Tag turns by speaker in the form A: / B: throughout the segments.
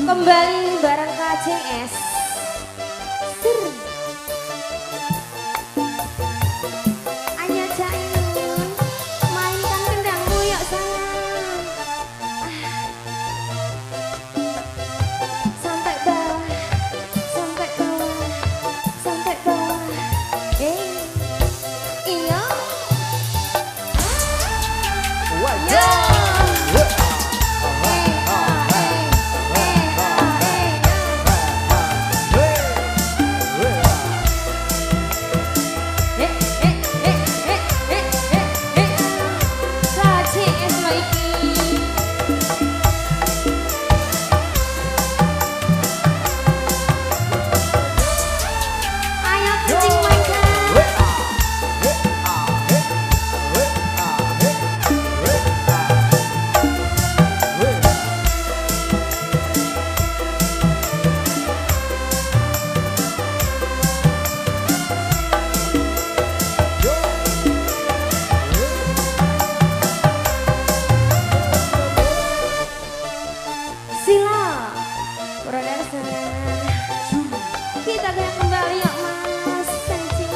A: Kembali bareng KCS. Anya Cain, mainkan kendangmu yuk sayang. Sampai bawah, sampai bawah, sampai bawah. Iya. Yo. Kita kayak kembali ya mas kencing.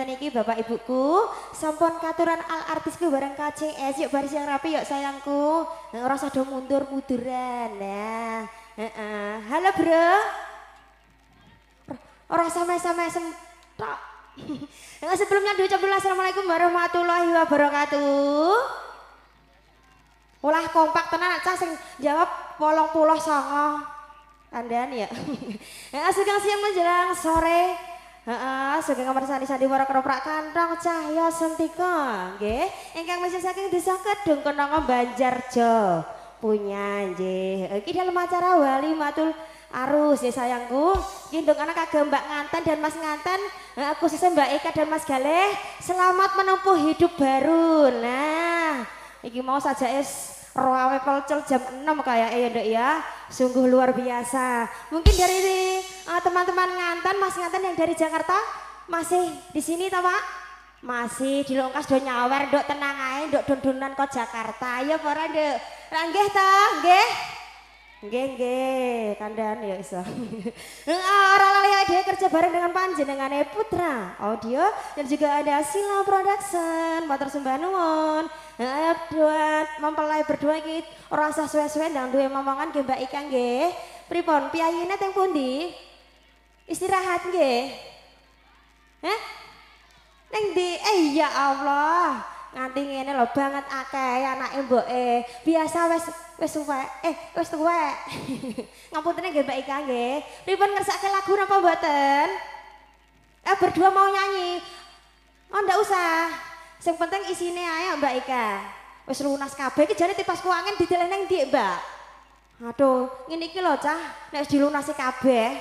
A: Niki bapak ibuku sampun katuran al artisku bareng KCS yuk baris yang rapi yuk sayangku ora sado mundur-munduran nah halo bro ora sama-sama sentok sebelumnya diucapkan assalamualaikum warahmatullahi wabarakatuh ulah kompak tenan cah sing jawab 89 andaan ya sekarang siang menjelang sore sugeng kamar sandi-sandi para keroprak kantong cahya sentika nggih ingkang mesin saking desa Kedung Kenanga Banjarjo punya nggih iki dalam acara Walimatul Arus ya sayangku indung anak kagem Mbak Nganten dan Mas Nganten khususnya Mbak Eka dan Mas Galeh selamat menempuh hidup baru nah Iki mau saja rawe pelcel jam 6 kayak ya Dek ya. Sungguh luar biasa. Mungkin dari teman-teman nganten, Mas nganten yang dari Jakarta masih di sini ta Pak? Masih di Longkas do nyawer Dok, tenang ae Dok, don-donan kok Jakarta. Ya para Dek. Ra nggih ta? Nggih. Nggih, kandhan ya iso. Ora lali dia kerja bareng dengan panjenengane Putra Audio dan juga ada Sila Production, motor sembah nuwun. Buat mempelai berdua iki ora usah suwe-suwe ndang duwe momongan nggih Mbak Ika nggih. Pripun piyayine teng pundi? Istirahat nggih. Neng di ya Allah. Nganti ngene lho banget akeh anake mboke. Biasa wis tuwek. Wis tuwek. Ngapunten nggih Mbak Ika nggih. Pripun ngersake lagu napa mboten? Berdua mau nyanyi. Oh ndak usah. Sing penting isine ae Mbak Ika. Wis lunas kabeh iki jane tipas kuangen dideleh nang ndi, Mbak? Aduh, ngene iki lho cah, nek wis dilunasi kabeh,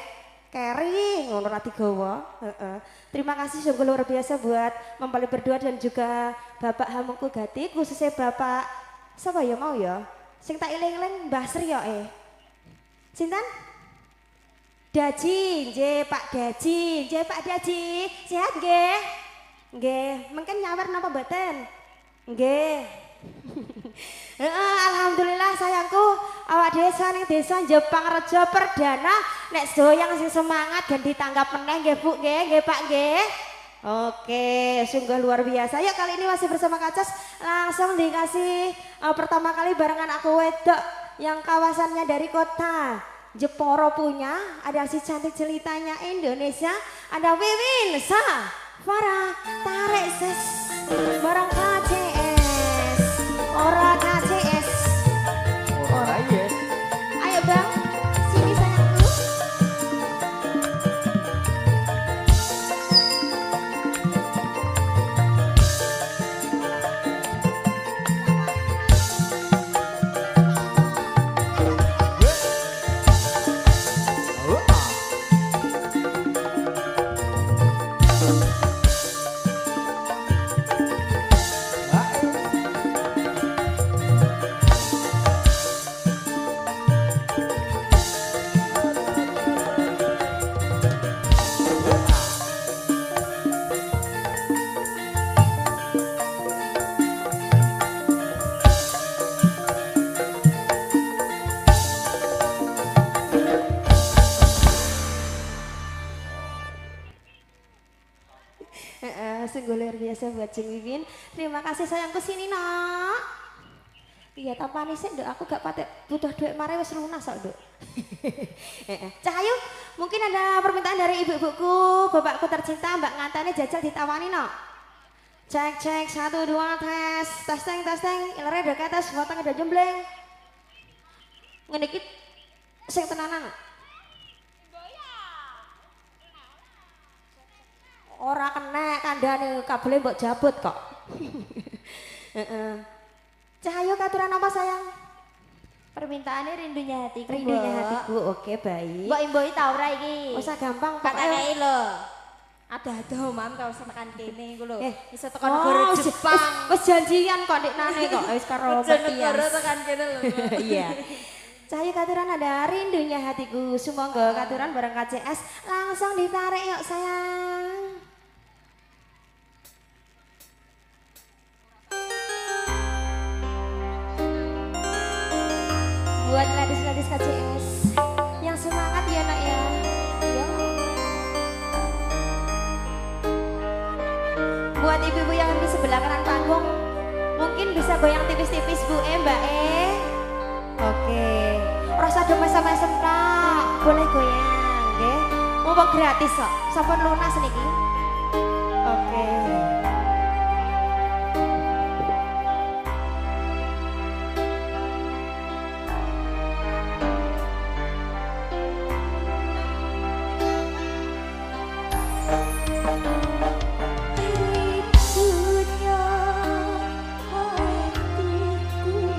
A: keri ngono ra digawa. Terima kasih sungguh luar biasa buat mempelai berdua dan juga Bapak Hamengku Gati, khususnya Bapak siapa ya mau ya? Sing tak eling-eling Mbah Sri ya Sinten? Daji, nggih Pak Daji, nggih Pak Daji. Sehat nggih? Nggih, mungkin nyawer napa mboten? Nggih. Alhamdulillah sayangku awak desa ning desa Jepang Rejo Perdana nek doyang sing semangat dan ditanggap meneh nggih Bu nggih Pak nggih. Oke, sungguh luar biasa. Yuk kali ini masih bersama Kacas langsung dikasih pertama kali barengan aku wedok yang kawasannya dari kota Jeporo punya, ada si cantik jelitanya Indonesia, ada Wiwin Sa Farah Tarik Ses bareng KCS. Ora KCS. Ora yes. Ayo Bang, sini sayangku. Sungguh luar biasa buat Jeng Wiwin. Terima kasih sayangku sini nak. Iya tampani sih Dok, aku gak patek butuh duit mare wis lunas kok Dok. Cahayu, mungkin ada permintaan dari ibu-ibuku, bapakku tercinta Mbak Ngantane jajal ditawani no. Cek 1 2 tes. Testing ilare do ketes potong do jembleng. Ngene iki sing tenanan. Ora kena kandhane kabele mbok jabut kok. Cahayu katuran apa sayang?
B: Permintaannya rindunya hatiku.
A: Rindunya hatiku. Oke, baik.
B: Mbok imboi tau ora iki?
A: Usah gampang
B: Kak
A: pokoke
B: lho. Ada mam kau tekan kene iku lho. Iso tekan negara Jepang.
A: Wis janjian kok ndeknane kok wis karo Mbak
B: negara tekan kene lho.
A: Iya. Cahayu katuran ada rindunya hatiku. Sumangga katuran bareng KCS langsung ditarik yuk sayang. Buat gadis-gadis KCS yang semangat ya nak ya. Buat ibu-ibu yang di sebelah kanan panggung mungkin bisa goyang tipis-tipis Bu Mbak Oke. Rasa do mesem-mesem tak boleh goyang nggih. Mumpung gratis kok. Sampun lunas niki. Oke.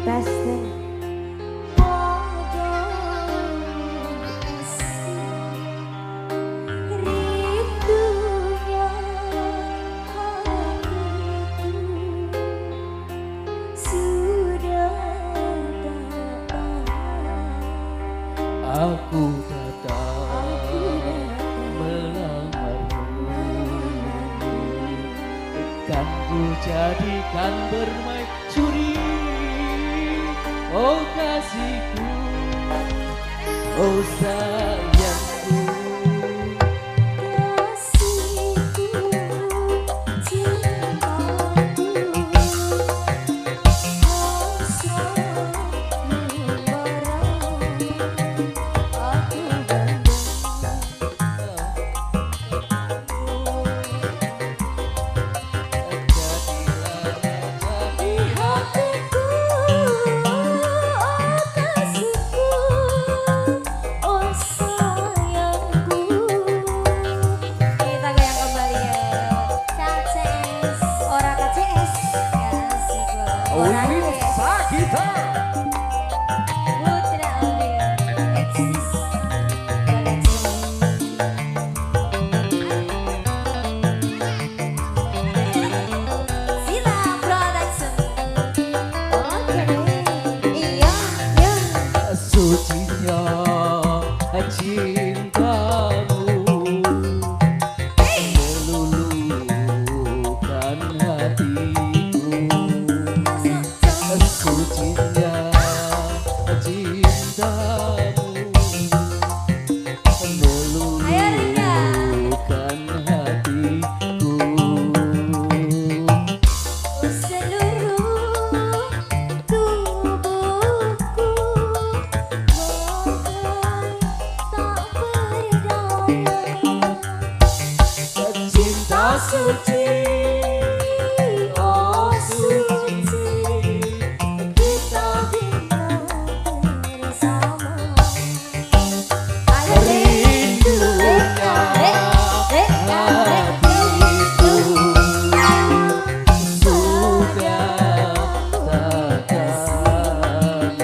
A: Testing.
B: Rindunya
C: Kan ku jadikan bermaisuri, oh kasihku, oh sayangku. Sucinya cintamu meluluhkan hatiku. Sucinya cintamu meluluhkan hatiku. Suci, oh suci, kita bina bersama. Rindunya hatiku sudah takkan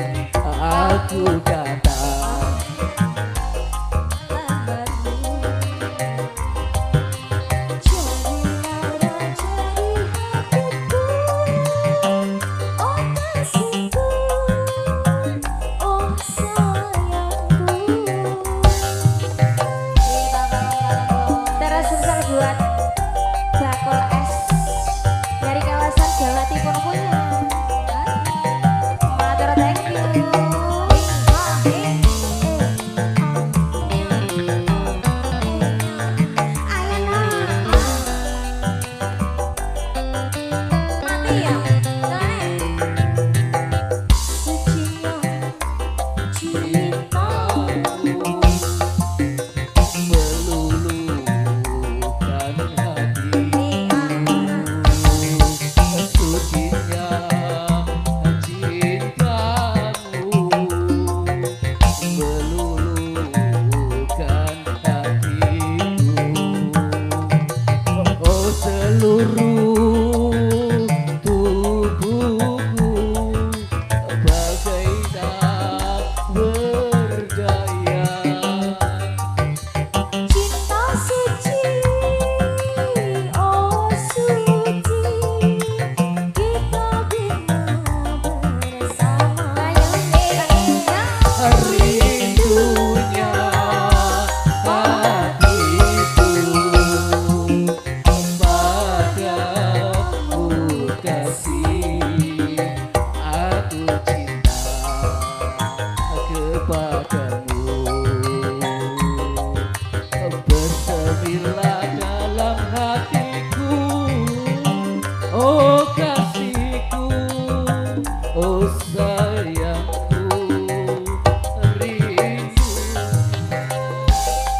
C: aku kata.
A: Buat bakul es dari kawasan Jawa Timur punya. Matur thank you. Mati ya.
C: Seluruh tubuhku bagai tak berdaya.
B: Cinta suci, oh suci, kita bina bersama.
C: Rindunya hatiku padamu kasih, aku cinta kepadamu. Bersemilah dalam hatiku, oh kasihku, oh sayangku. Rindu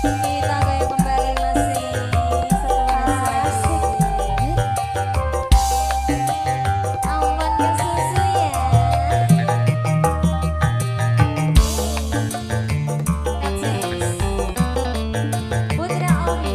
B: Kita kayak kembali masih setelah awan ke susu ya. Putra Omi.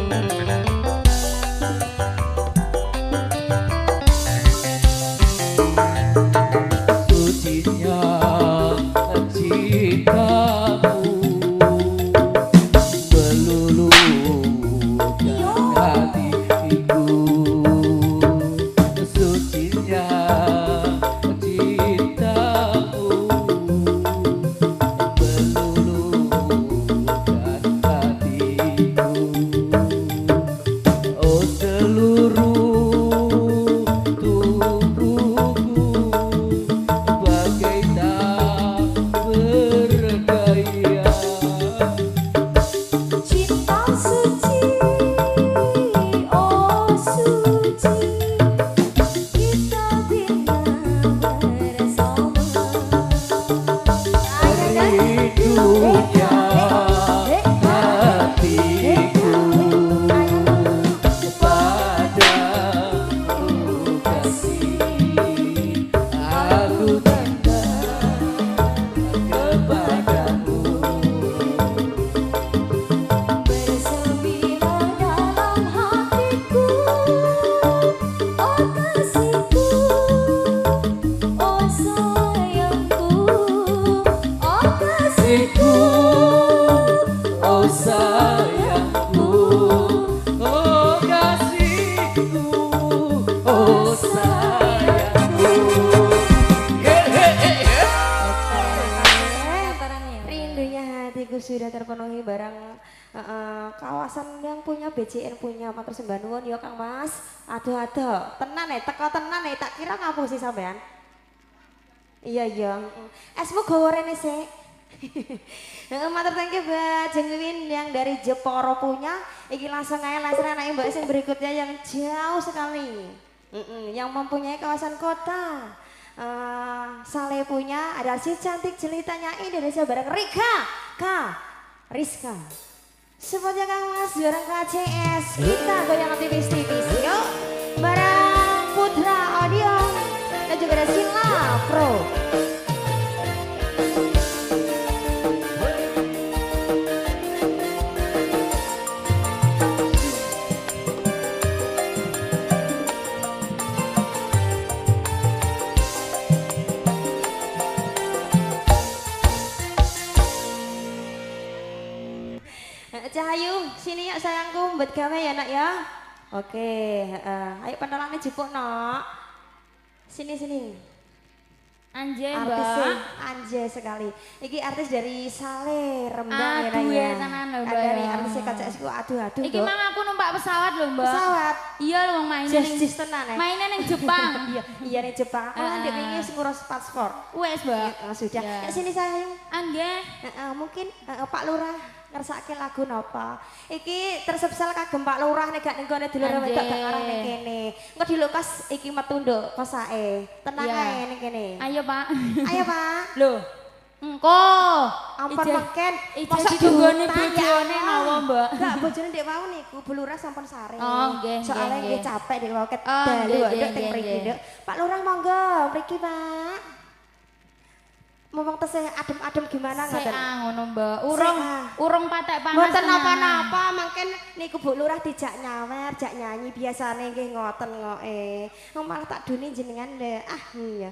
A: kawasan yang punya BCN punya matur sembah nuwun ya Kang Mas. Aduh tenan teko tenan tak kira ngapus sih sampean. Iya. Esmu gawe rene sik. Matur thank you Mbak Jengwin yang dari Jeporo punya. Iki langsung aja anake Mbak sing berikutnya yang jauh sekali. Yang mempunyai kawasan kota. Saleh punya adalah si cantik jelitanya Indonesia bareng Rizka. Semuanya Kang Mas bareng KCS. Kita goyang tipis-tipis yuk. Bareng Putra Audio dan juga ada Sila Pro. Cahayu, sini yuk sayangku, buat gawe ya nak ya. Oke, ayo pentolannya jipuk nak. Sini.
B: Anjay
A: Artisnya
B: Mbak.
A: anjay sekali. Iki artis dari Saleh Rembang
B: Aduh
A: ya.
B: ya tenan lho Mbak.
A: Dari artisnya KCS ku aduh.
B: Iki mang aku numpak pesawat lho Mbak.
A: Pesawat.
B: Iya lho mainan ning
A: Jis tenan ya.
B: mainan ning Jepang.
A: Iya ning Jepang. Aku kan ndek wingi sing ngurus paspor.
B: Wes Mbak.
A: Sudah.
B: Ya.
A: Sini sayang.
B: Anggih.
A: Mungkin Pak Lurah ngersake lagu napa? Iki tersepsel kagem Pak Lurah nek gak ning gone dulur wedok gak ngarah ning kene. Engko dilukis iki metu nduk kosake. Tenang ae ning kene.
B: Ayo Pak.
A: Ayo Pak.
B: Loh. Engko.
A: Ampun meken.
B: Masa digone bojone mawa Mbak.
A: Enggak bojone ndek wau niku Bu Lurah sampun sare.
B: Oh nggih.
A: Soale nggih capek nek wau ket
B: Oh,
A: dalu
B: nggih,
A: nduk teng
B: nggih,
A: mriki
B: nggih.
A: nduk. Pak Lurah monggo mriki Pak. Mumpung tesih adem-adem gimana
B: Sik
A: ngoten?
B: ngono Mbak.
A: Sik,
B: Urung patek panas.
A: Mboten
B: tenan.
A: napa-napa, mungkin niku Bu Lurah dijak nyawer, jak nyanyi biasane nggih ngoten ngoke. Wong malah tak duni jenengan le. Ah iya.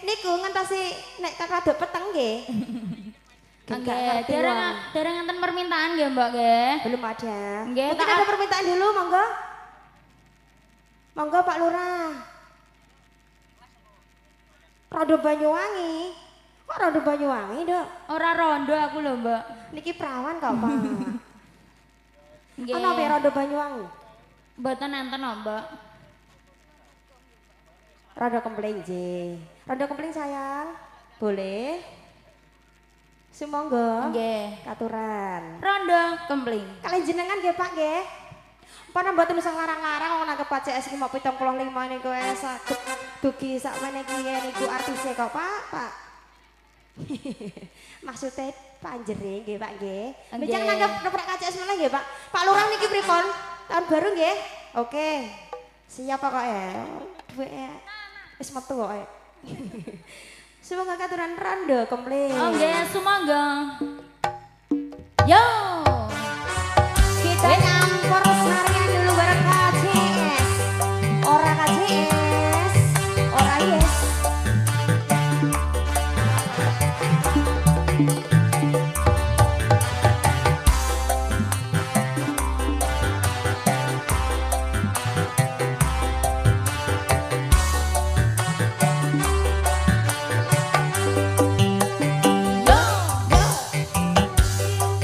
A: Niku ngentosi nek kakak dok peteng nggih.
B: Nggih, dereng enten permintaan nggih Mbak nggih.
A: Belum ada.
B: Nggih,
A: Mungkin
B: tak-
A: ada permintaan dulu, monggo. Monggo Pak Lurah. Rondo Banyuwangi. Kok Rondo Banyuwangi, Dok?
B: Ora rondo aku lho Mbak.
A: Niki perawan kok, Pak.
B: Nggih.
A: Ono apa Rondo Banyuwangi?
B: Mboten enten lho Mbak.
A: Rondo Kempling, J. Rondo Kempling sayang. Boleh? Sumonggo.
B: Nggih.
A: Katuran.
B: Rondo kempling.
A: Kalian jenengan nggih Pak nggih. Pana mboten usah ngarang-ngarang wong nanggep PCS iki mau 75 niku saged dugi sakmene iki niku artise kok Pak. Maksudnya panjere nggih Pak nggih.
B: Nggih.
A: Bijak nanggep nomor KCS meneh nggih Pak. Pak Lurah niki pripun? Tahun baru nggih? Oke. Siap pokoke. Duwe wis metu kok. Semoga katuran Rondo Kempling.
B: Oh nggih, sumangga. Yo.
A: Kita nyampur seharian dulu bareng KCS. Ora KCS, ora yes.
B: Yo. Yo.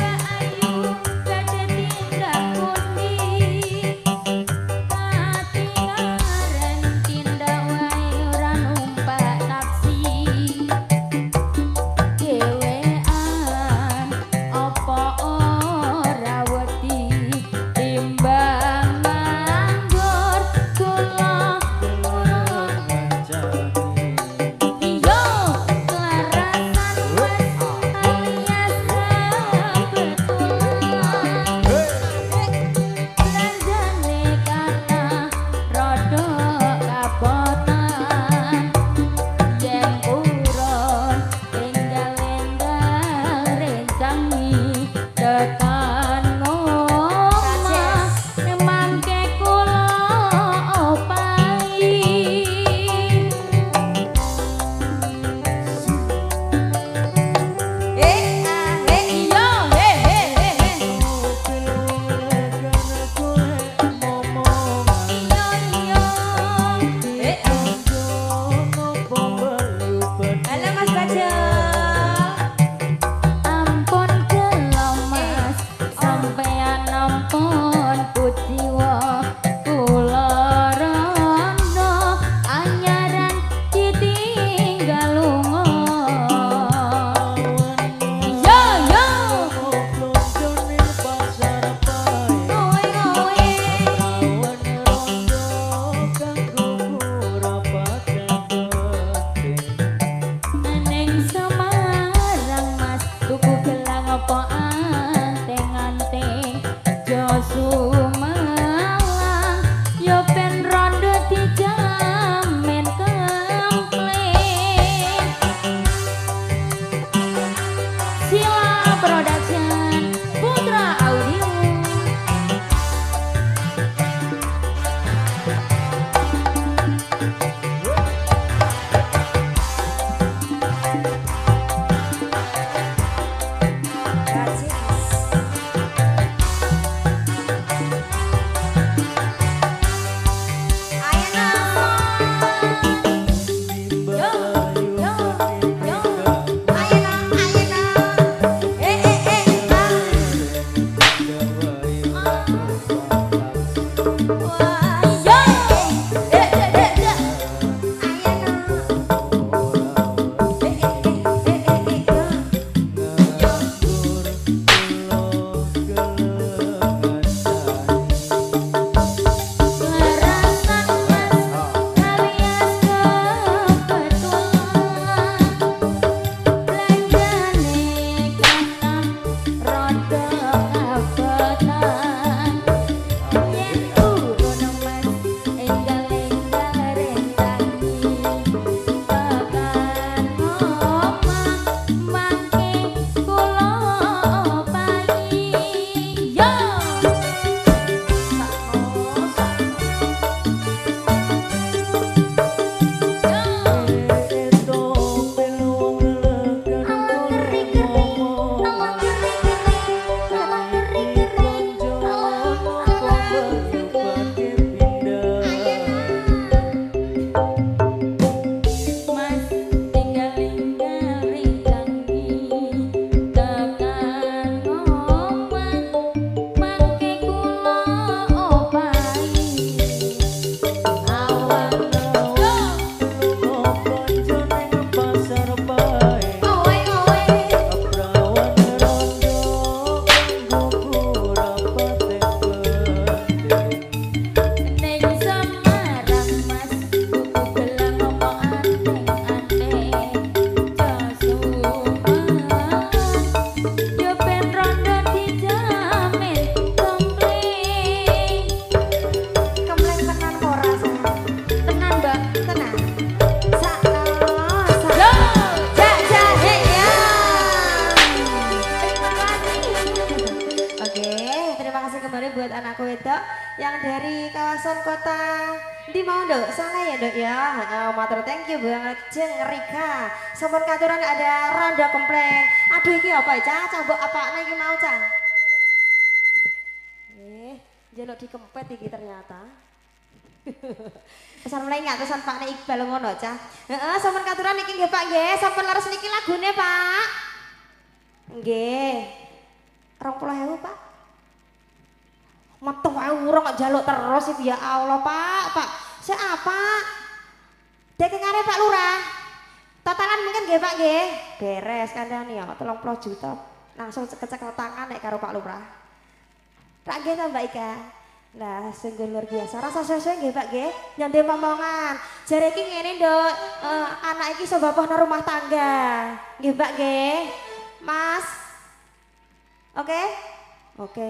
B: Ayu Wah, iya.
A: buat anakku itu yang dari kawasan kota di mau dok sana ya dok ya. Matur thank you banget Jeng Rika. Sampun katuran ada ronda kompleng. Aduh iki apa ya Cah? Mbok apane iki mau Cah? Jaluk dikempet iki ternyata. Pesan mulai nggak pesan Pak Iqbal ngono Cah. Sampun katuran iki nggih Pak nggih. Sampun leres niki lagune Pak. Nggih. 20.000 Pak. Metu wae urung kok njaluk terus iki ya Allah Pak. Siapa? Dek ngare Pak Lurah. Totalan mungkin nggih Pak nggih. Beres kandhane ya 30 juta. Langsung kecekel tangan nek karo Pak Lurah. Rak nggih ta Mbak Ika. Nah, sungguh luar biasa. Rasa sesuai nggih Pak nggih. Nyande momongan. Jare iki ngene, Nduk. Anak iki iso bapakna rumah tangga. Nggih Mbak nggih. Mas. Oke? Oke.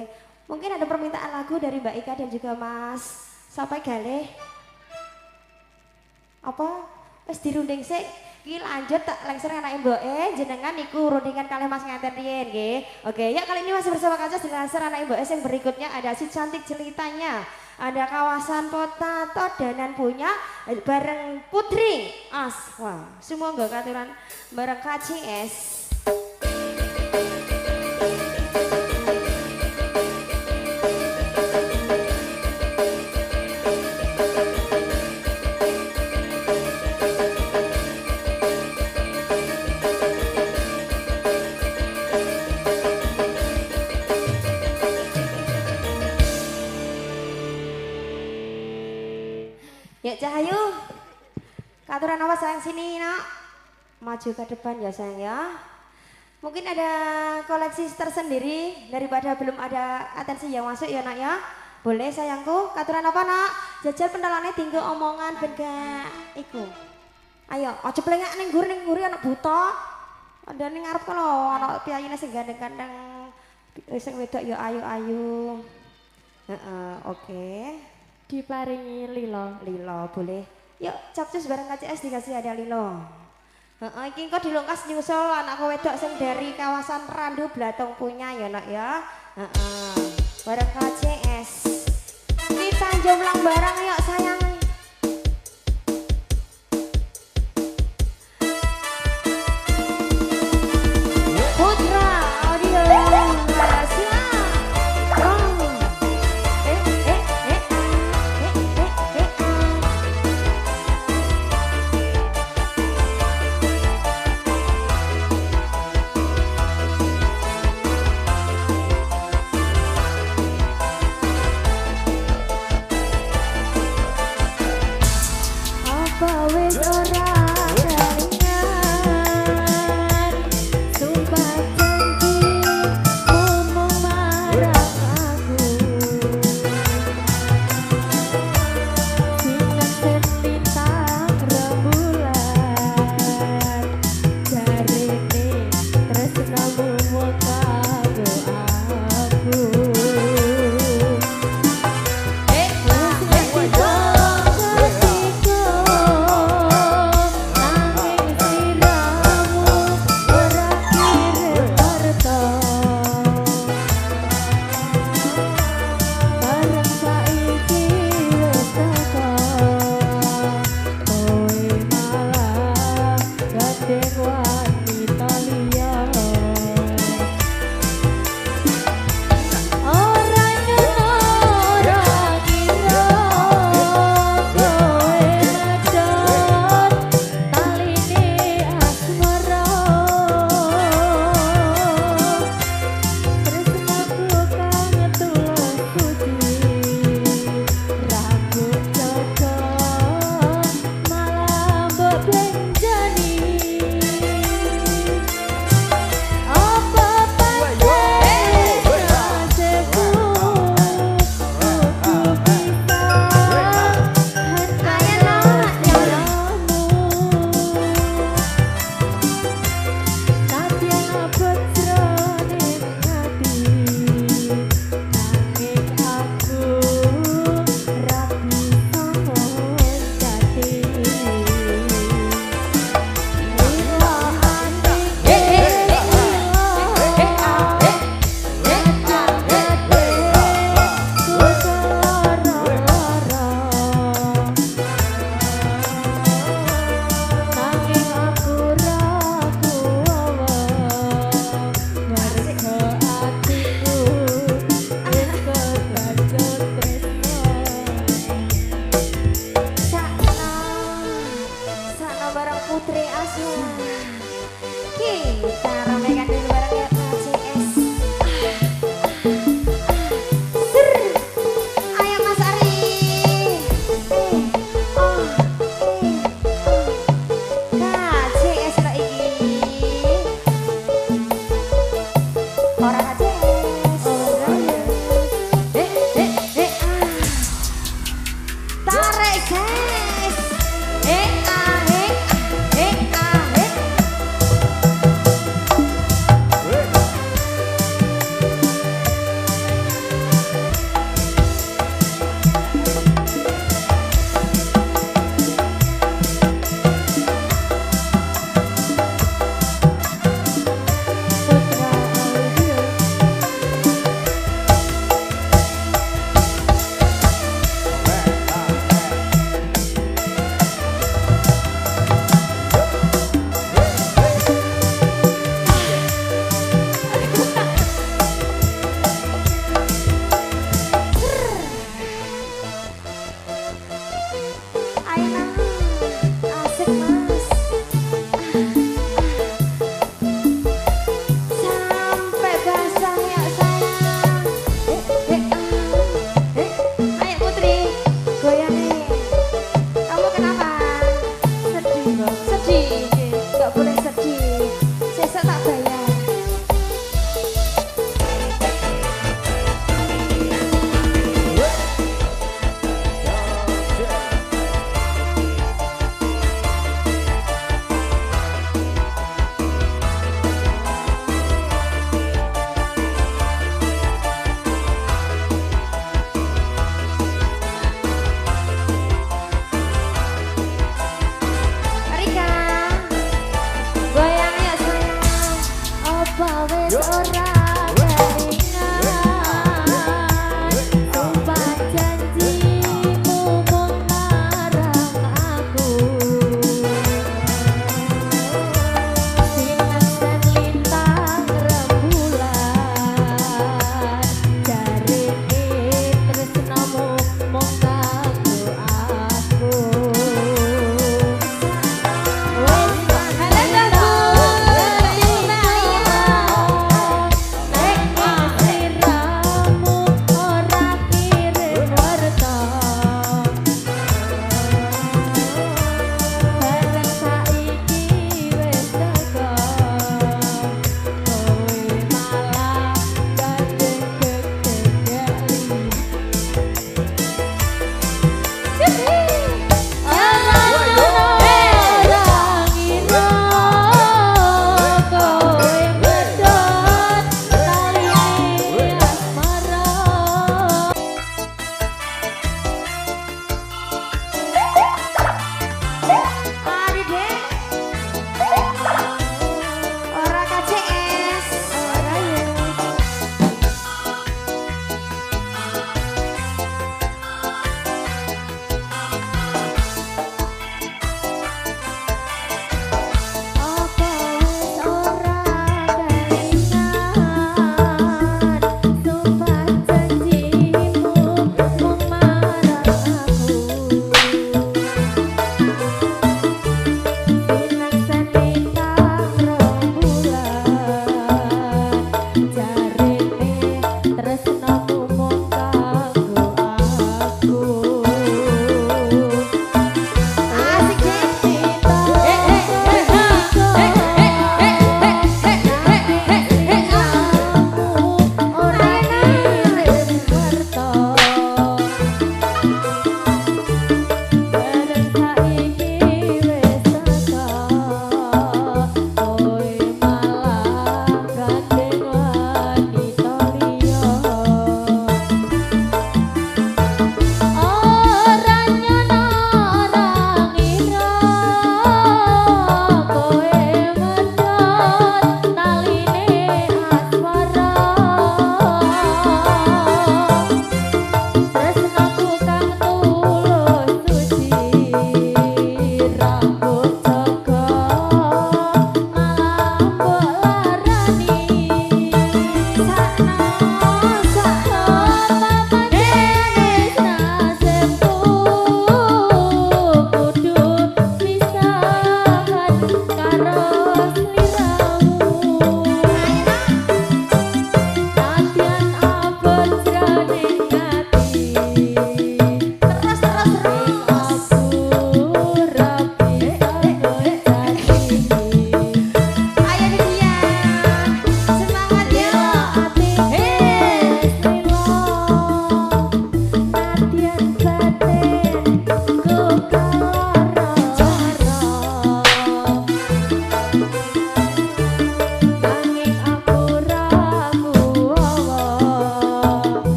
A: Mungkin ada permintaan lagu dari Mbak Ika dan juga Mas Sampai Galih. Apa? Wis dirunding sik. Iki lanjut tak lengser anake mboke jenengan niku rundingan kalih Mas ngeten riyen nggih. Oke, ya kali ini masih bersama Kaca di lengser anake mboke yang berikutnya ada si cantik jelitanya. Ada kawasan Potato Danan punya bareng Putri As. Wah, semua enggak katuran bareng KCS. Ya Cahayu, katuran apa sayang sini nak, maju ke depan ya sayang ya. Mungkin ada koleksi tersendiri daripada belum ada atensi yang masuk ya nak ya. Boleh sayangku, katuran apa nak? Jajal pendalannya tinggal omongan benda iku. Ayo, ojo pelengak ning nguri anak buta. Ada ning ngarep kalau anak piyayine sing gandeng-gandeng sing wedok ya ayu-ayu. Oke.
B: Diparingi Lilo.
A: Lilo boleh. Yuk capcus bareng KCS dikasih ada Lilo. Iki kok dilungkas nyusul anak wedok sing dari kawasan Randu Blatung punya ya nak ya. Bareng KCS. Kita jomblang bareng yuk sayang. Putra Audio.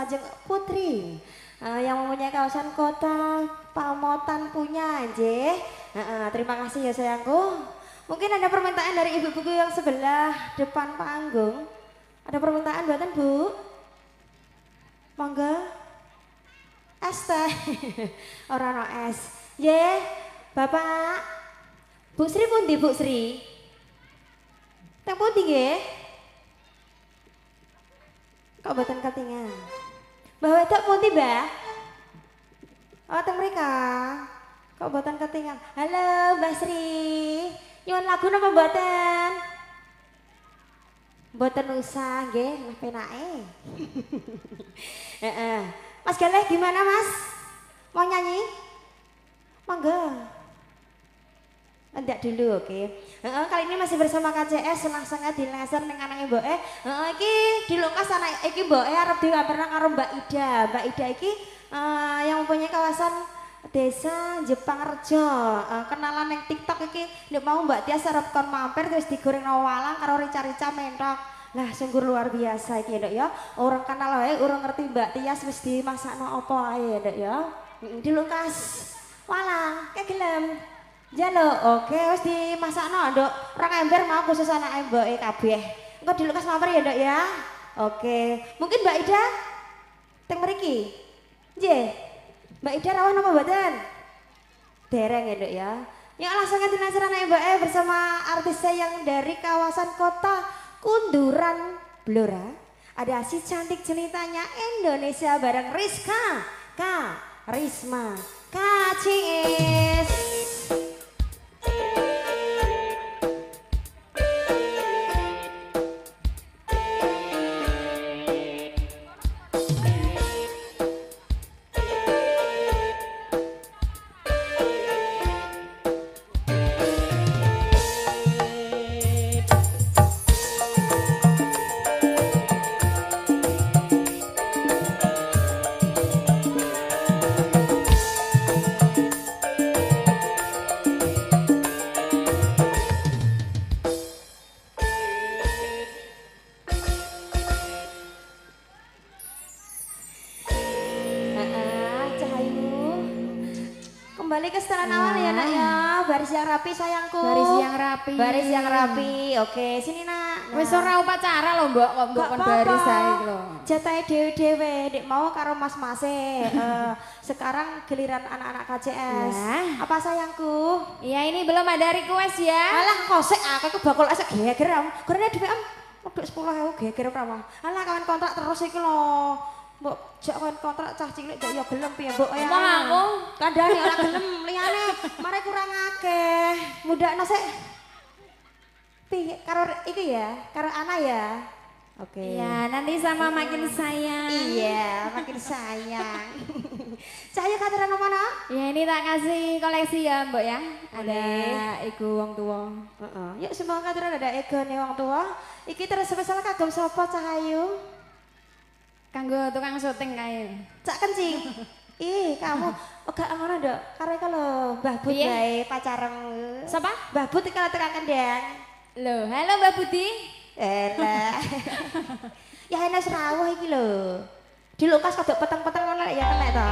A: bersama Jeng Putri yang mempunyai kawasan kota Pamotan punya, Nggih. Terima kasih ya sayangku. Mungkin ada permintaan dari ibu-ibu yang sebelah depan panggung. Ada permintaan buatan Bu? Monggo. Es teh. Ora no es. Nggih, Bapak. Bu Sri pundi Bu Sri? Teng pundi nggih? Kok boten ketingan? Mbah wedok pundi, Mbah? Oh, teng mrika. Kok boten ketingan? Halo, Mbak Sri. Nyuwun lagu napa mboten? Mboten usah nggih, lah penake. Heeh. Mas Galeh gimana, Mas? Mau nyanyi? Monggo. Enggak dulu, oke. Kali ini masih bersama KCS langsungnya di laser ning anake mboke. Iki dilukas anak iki mboke arep digambarna karo Mbak Ida. Mbak Ida iki yang mempunyai kawasan desa Jepang Rejo. Kenalan ning TikTok iki nek mau Mbak Tias arep kon mampir terus digoreng walang karo rica-rica mentok. Lah sungguh luar biasa iki, Nduk ya. Orang kenal wae, urung ngerti Mbak Tias wis dimasakno apa ae, Nduk ya. Dilukas walang, kayak gelem. Jaluk, oke, wis dimasakno, Nduk. Rong ember mau khusus anake mboke kabeh. Engko dilukas mampir ya, Nduk ya. Oke, mungkin Mbak Ida teng mriki. Nggih. Mbak Ida rawuh napa mboten? Dereng ya, Nduk ya. Yuk langsung ke dinasir anake mboke bersama artis yang dari kawasan kota Kunduran Blora. Ada si cantik ceritanya Indonesia bareng Rizka, Risma, KCS. Kembali ke setelan awal ya nak ya, baris yang rapi sayangku.
B: Baris yang rapi.
A: Baris yang rapi, oke sini nak.
B: Wis ora upacara lho mbok, kok mbok kon baris ae lho.
A: Jatahe dhewe-dhewe, nek mau karo mas-mase. Sekarang giliran anak-anak KCS.
B: Nah.
A: Apa sayangku?
B: Iya ini belum ada request ya.
A: Alah kosek aku bakul esek geger am. Gorene dhewe am. Wedhuk 10.000 geger pramah. Alah kawan kontrak terus iki lho. Mbok jak kawan kontrak cah cilik jak ya gelem piye mbok ya.
B: Wong aku
A: Kandhane ora gelem liyane mare kurang akeh. Mudakno sik. Piye karo iki ya, karo Ana ya. Oke.
B: Iya, nanti sama makin sayang.
A: Iya, makin sayang. Cahaya kataran mana?
B: Ya ini tak kasih koleksi ya mbok ya. Ada
A: Boleh.
B: iku wong tua.
A: Yuk semua kataran ada egone wong tua. Iki terus spesial kagum sapa Cahayu?
B: Kanggo tukang syuting kae.
A: Cak kencing. Ih, kamu gak ngono, Nduk. Kare kalau Mbah Bud
B: Piye?
A: wae pacareng.
B: Siapa?
A: Mbah Bud iki kalau tekan kendang.
B: Loh, halo Mbak Budi.
A: Elah. Ya enak rawuh iki lho. Dilukas kodok peteng-peteng ngono lek ya kenek to.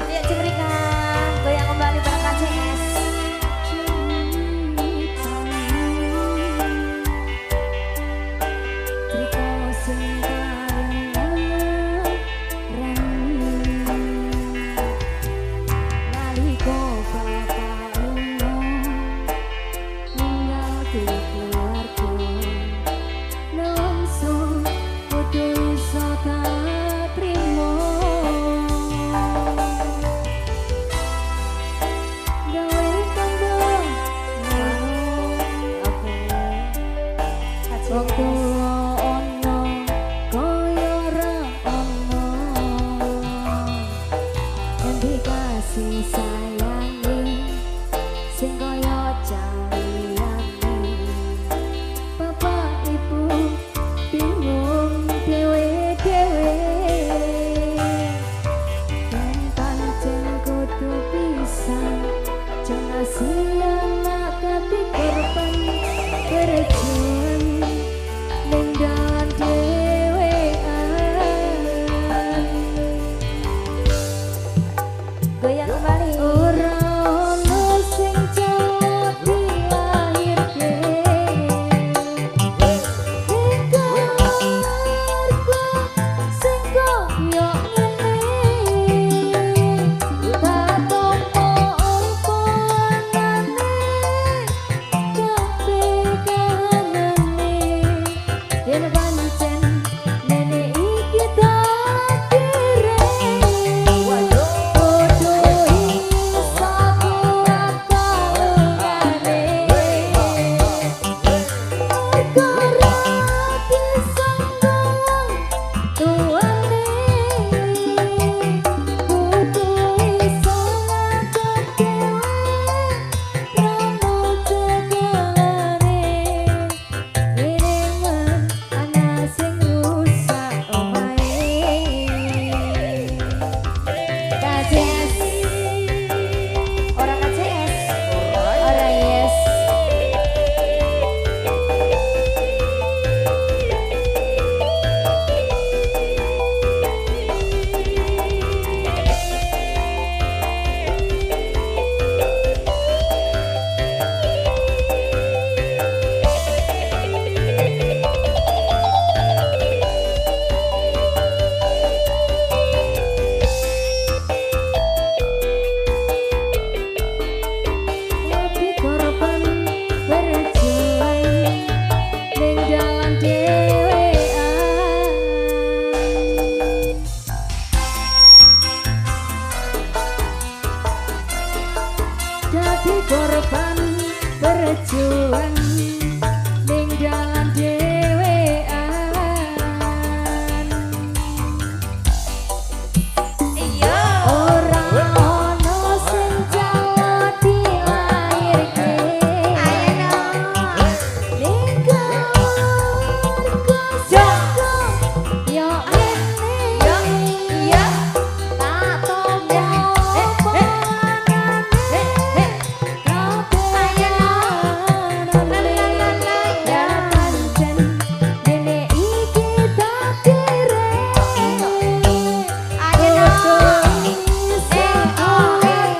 A: Yuk cemringan, goyang kembali bareng KCS.
B: korban berjuang ning jalan dhewean.
A: Iya.
B: Ora ono sing jalo dilairke.
A: Ayo
B: Ning keluarga jago yo ngene.
A: Yo, iya.
B: Tak tompo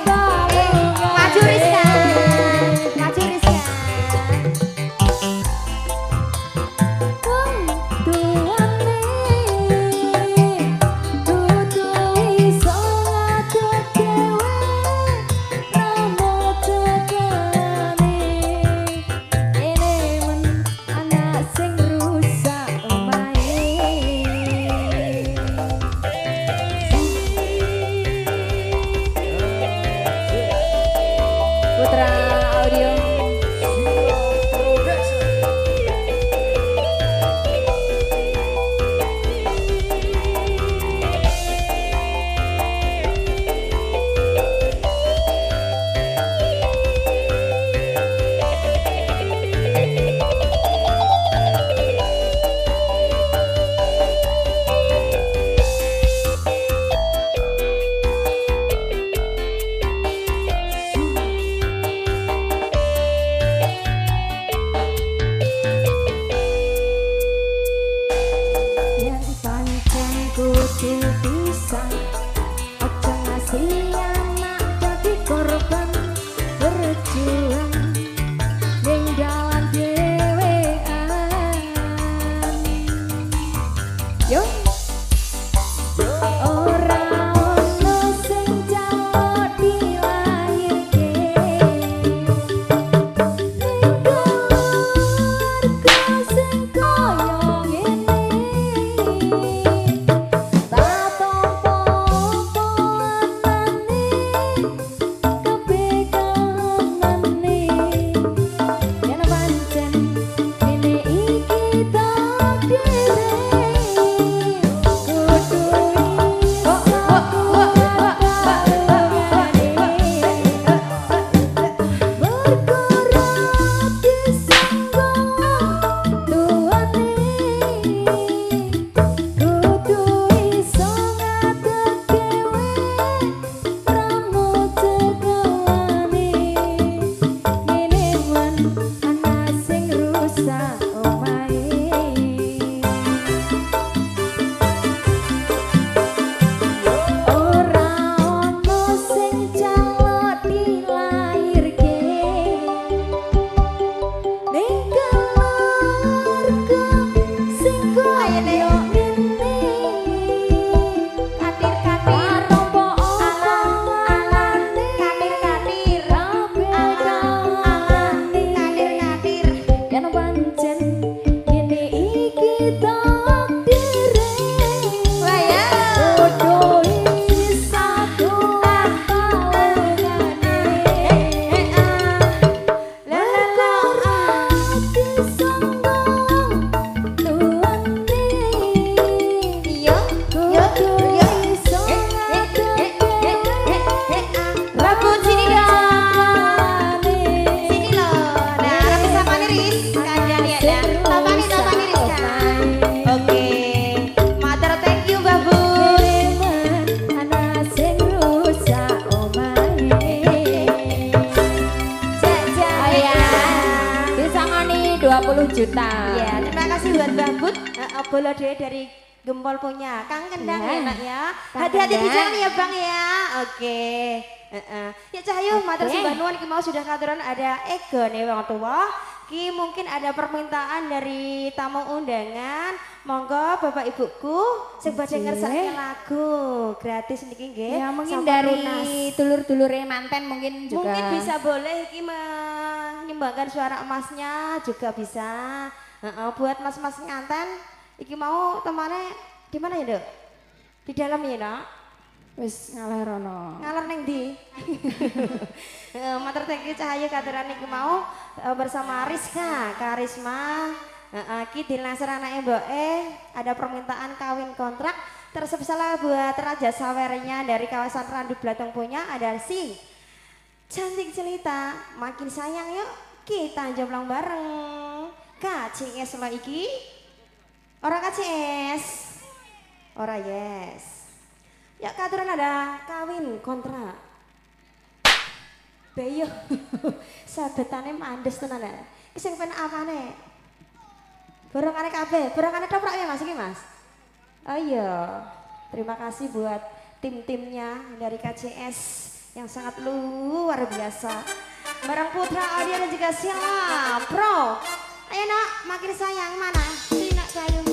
A: Maju Rizka. Maju Rizka.
B: Putra Audio. Yang pancen kudu bisa aja ngasih anak jadi korban berjuang ning dalan dhewean. Yo ora ono sing jalo dilairke. Ning keluarga sing koyo ngene. Tak tompo anane kepegangane. Yen pancen dene iki takdire. Kudu iso berkorat disenggang tuane. Kudu iso ngadeg dhewe rambut cekelane. Ngene man ana sing rusak omahe. Ora ono sing jalo dilairke. Ning keluarga sing koyo ngene.
A: Katir-katir.
B: Arompo
A: Alane. Katir-katir. Katir-katir.
B: Yen pancen ngene iki takdire.
A: Wah ya.
B: Kudu iso palungane.
A: La la la.
B: Disenggang tuane.
A: Iya.
B: Kudu iso
A: Lagu sini dong.
B: cekelane.
A: Sini loh. Nah, rapi sama nih Riz. Kalian ya, dah. Tapani Rizka. Oke. Mother, thank you, Babu.
B: Ana sing rusak omahe. Disangoni 20 juta.
A: Ya, terima kasih buat Babut. Bola deh dari Gempol punya. Kang Kendang
B: Ya.
A: ya, Nak ya.
B: Kang
A: Hati-hati di
B: Kendang.
A: jalan ya, Bang ya. Oke. Ya Cahyo, matur
B: Oke.
A: sembah nuwun iki mau sudah katuran ada Ego nih wong tua. Ki mungkin ada permintaan dari tamu undangan. Monggo Bapak Ibuku sing badhe ngersakaken lagu gratis niki nggih.
B: Ya mungkin
A: sampun
B: dari
A: lunas.
B: dulur-dulure manten mungkin juga.
A: Mungkin bisa boleh iki menyumbangkan suara emasnya juga bisa. Buat mas-mas nganten iki mau temannya di mana ya, Dok? Di dalam ya, Nak?
B: Wis ngalah rono.
A: Ngalor ning ndi? Matur thank you Cahaya katuran iki mau bersama Rizka, Karisma. Ki dilansir anake mboke, ada permintaan kawin kontrak terspesial buat Raja Sawernya dari kawasan Randu Blatung punya ada si cantik jelita, makin sayang yuk kita jomblang bareng. KCS lo iki. Ora KCS. Ora yes. Ya katuran ada kawin kontrak. Beyo. Sabetane mandes tenan ya. Ki sing pen apane? Borongane kabeh, borongane toprak ya Mas iki Mas. Oh iya. Terima kasih buat tim-timnya dari KCS yang sangat luar biasa. Barang Putra Audio dan juga Sila Pro. Ayo nak, makin sayang mana? Sini nak kayu.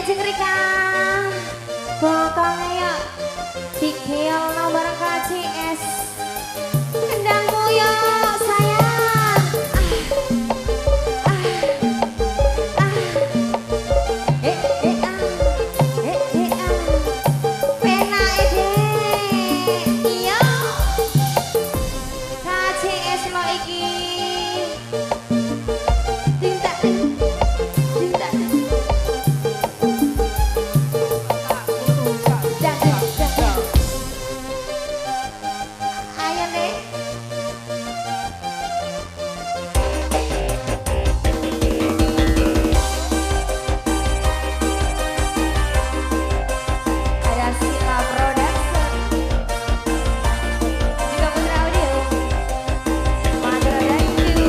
A: jeng Rika. Bokongnya ya dikil no bareng KCS. Kendangmu yo sayang. Pena ide. Iya. KCS lo iki. Tinta. Ayo deh. Ada Sila Production. Juga Putra Audio. Madura Dayu.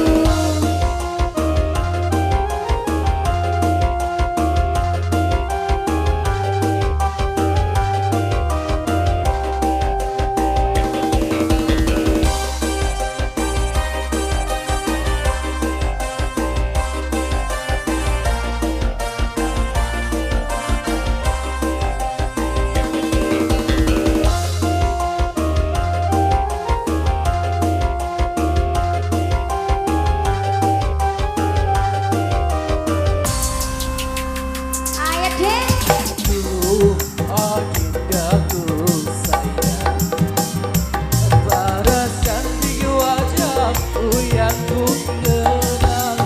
A: Ayo deh.
C: Duh, adindaku sayang, barasan di wajahku yang ku kenal.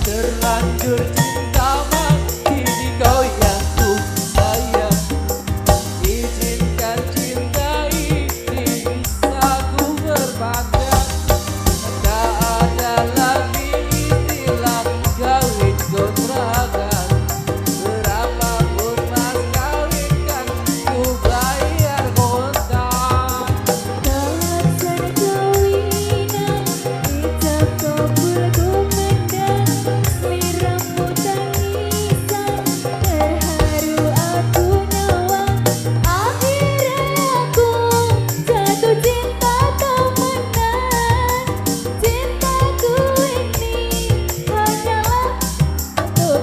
C: Terlanjur cinta kini kau yang ku sayang. Izinkan cinta ini bisa ku berpandang. Tak ada lagi istilah kawin kontrakan. Berapapun mas kawin kan ku bayar kontan. Akhirnya aku jatuh cinta beneran. Cintaku ini hanyalah untuk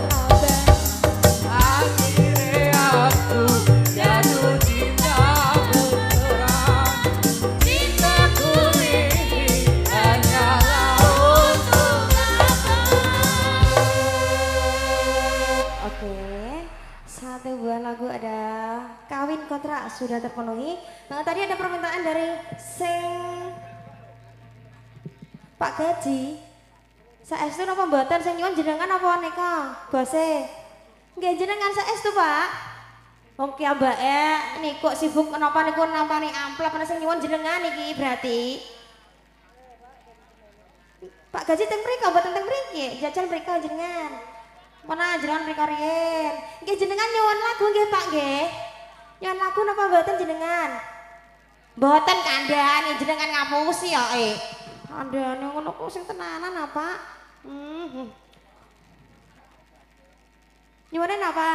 A: Oke, satu buah lagu ada Kawin Kontrak sudah terpenuhi. Nah, tadi ada permintaan dari Pak Gaji. Saestu napa mboten sing nyuwun jenengan apa nika? Bose. Nggih jenengan saestu, Pak. Wong ki ambake niku sibuk napa niku nampani amplop ana sing nyuwun jenengan iki berarti. Pak Gaji teng mriki mboten teng mriki? Jajal mriki jenengan. Mana jenengan mriki riyen. Nggih jenengan nyuwun lagu nggih Pak nggih. Nyuwun lagu napa mboten jenengan? Mboten kandhani jenengan ngapusi ya Kandhane ngono kok sing tenanan apa? Nyuwun apa?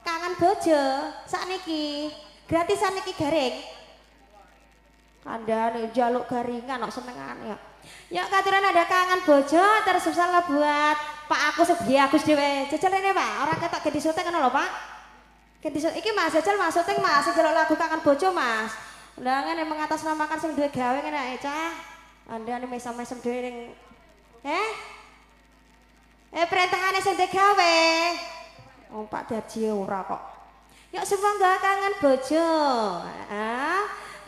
A: Kangen bojo sakniki. Gratisan niki garing. Kandhane jaluk garingan kok senengane ya. Yuk katuran ada kangen bojo terus salah buat Pak Agus Sugi Agus dhewe. Jajal ini Pak, orang ketok ganti syuting kan lho Pak. Ganti syuting iki Mas jajal Mas syuting Mas sing delok lagu kangen bojo Mas. Lah ngene mengatasnamakan sing duwe gawe ngene ae cah. Anda ane mesam-mesem dhewe ning perintahane sing duwe gawe. Oh Pak Darji ora kok. Yuk semoga kangen bojo.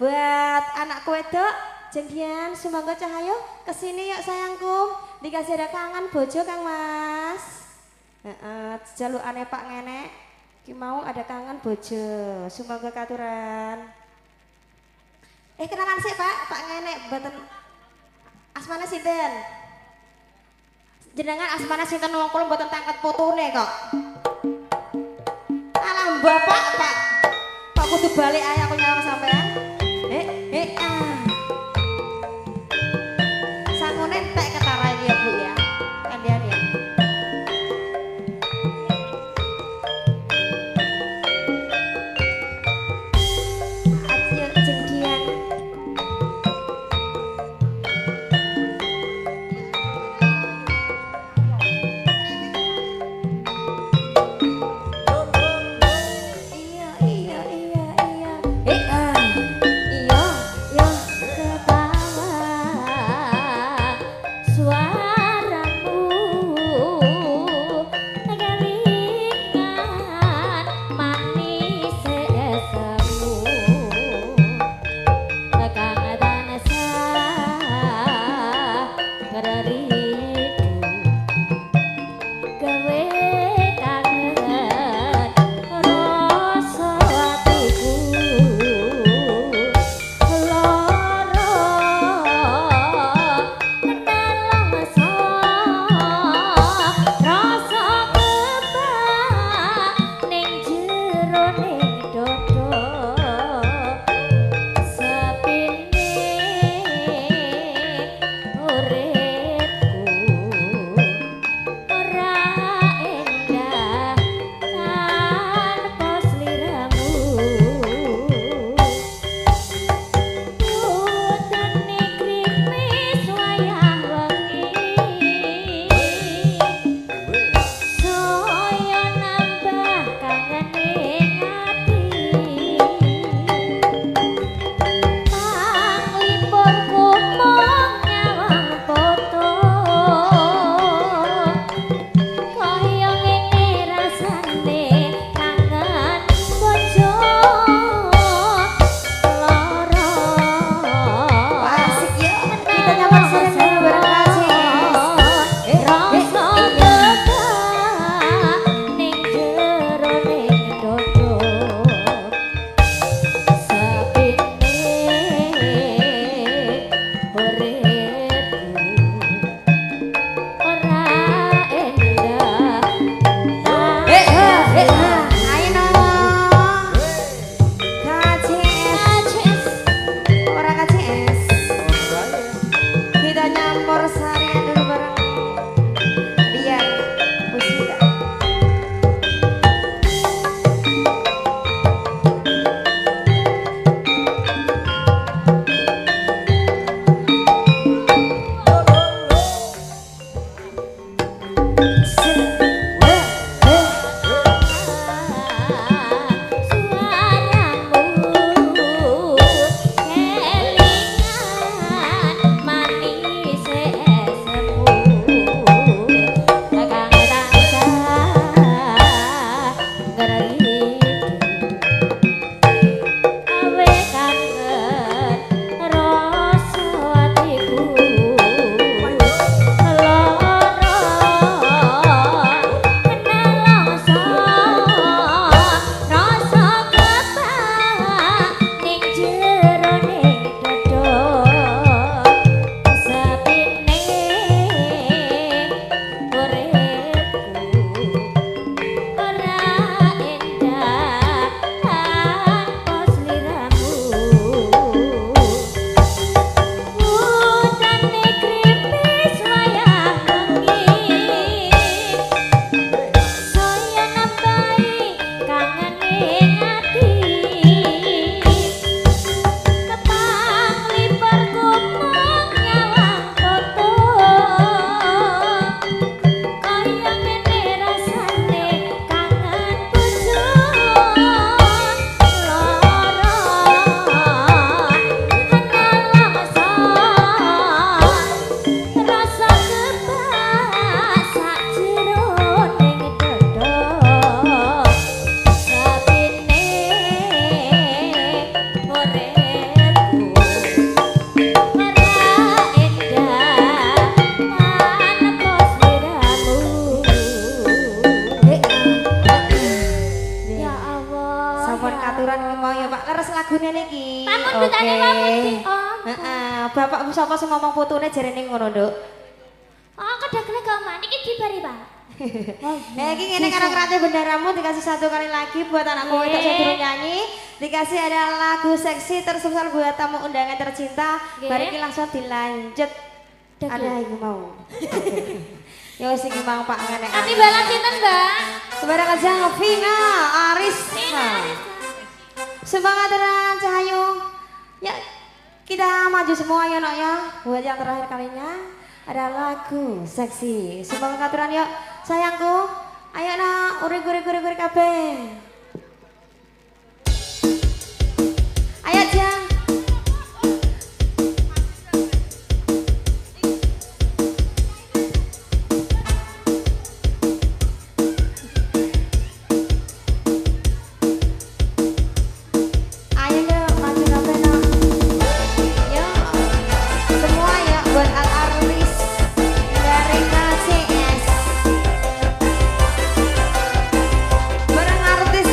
A: Buat anak wedok jenggian semoga Cahayu kesini yuk sayangku. Dikasih ada kangen bojo Kang Mas. Jalukane Pak Ngenek. Ki mau ada kangen bojo. Semoga katuran. Kenalan sih Pak Ngenek mboten asmane sinten? Jenengan asmane sinten wong kula mboten tangket putune kok. Alah Bapak Pak. Pak kudu balik ae aku nyawang sampean. Sangune entek ketara iki ya Bu ya. Kandian ya. Ayo jenggian. Iya. lagune niki.
B: Pamundutane pamundut. Oh.
A: Heeh, bapak sapa sing ngomong putune jarene ngono, Nduk.
B: Oh, kedakne gaman iki dibari, Pak.
A: Iki ngene karo kerate bendaramu dikasih satu kali lagi buat anakku wedok sing durung nyanyi. Dikasih ada lagu seksi tersukses buat tamu undangan tercinta. Mari iki langsung dilanjut. Ada iku mau. Ya wis iki mang Pak ngene.
B: Kami balas sinten, Mbak?
A: Sebarang aja Vina Aris. Semangat dan Cahayu. Ya kita maju semua ya nak ya. Buat yang terakhir kalinya ada lagu seksi. Semangat aturan yuk sayangku. Ayo nak uri kabeh. Ayo aja. Artis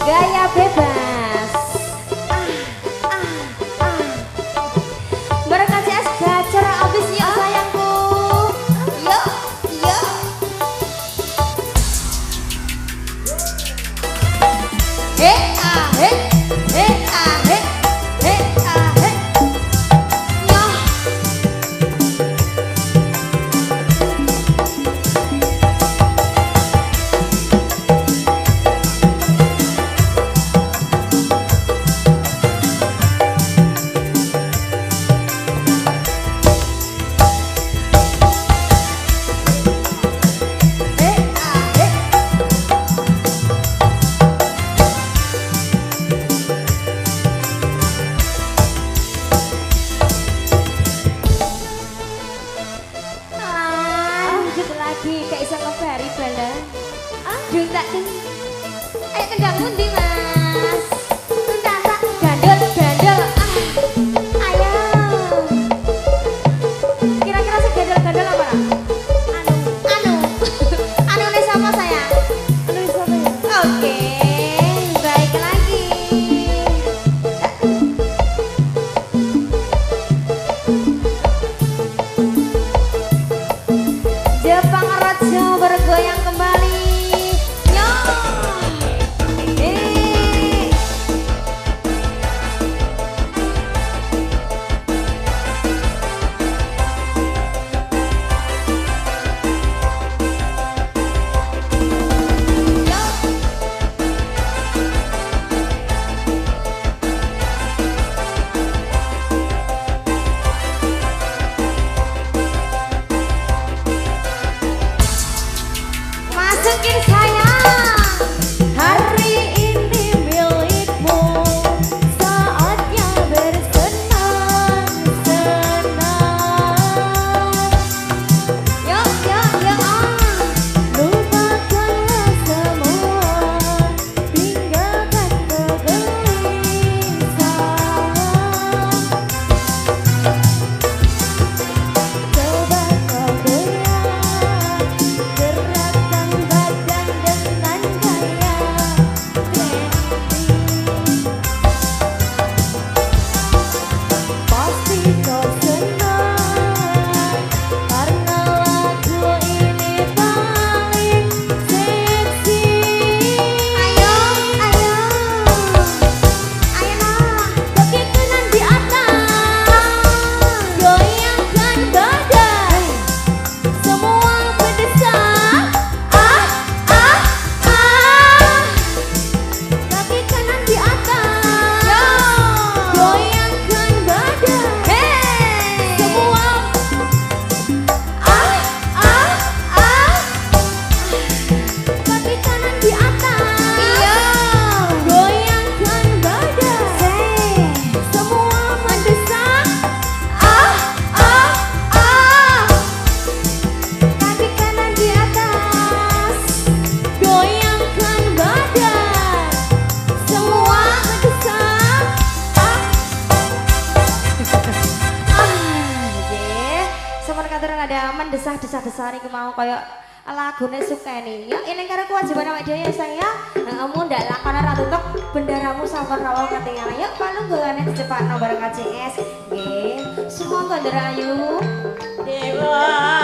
A: Gaya bebas. Berkasi es gacor abis yuk sayangku. Yuk, yuk. Lagi kayak bisa ngebari bala. Aduh tak ding. Ayo kendang mundi mas. Entah tak gandol gandol. Ayo. Kira-kira segandol gandol apa? Anu nih sama saya. Anu nih sama ya. Oke, baik lagi. Jepang Raja bergoyang kembali. Masukin sayang, hari ini milikmu, saatnya bersenang-senang. Yuk, yuk, yuk, lupakanlah semua, tinggalkan kegelisahan. Coba kau goyang, gerakkan badan dengan gaya trendy. Pasti kau senang karena lagu ini paling seksi. Ayo, ayo, ayo nah, bagi kanan di atas, goyangkan badan. Semua berdesak, kaki kanan di atas, goyangkan badan. Semua, kaki kanan di atas, goyangkan badan. Semua mendesak, kaki kanan di atas, goyangkan badan. Semua mendesak. Semua katuran ada mendesah-desah-desah nih mau kayak lagune Sukeni. Ya ini karena kewajiban awake dhewe ya sayang. Kamu ndak lakon ora tutup benderamu sampun rawuh ketinggalan. Yuk palung golane dicepakno bareng KCS. Nggih. Semua kanderayu. Dewa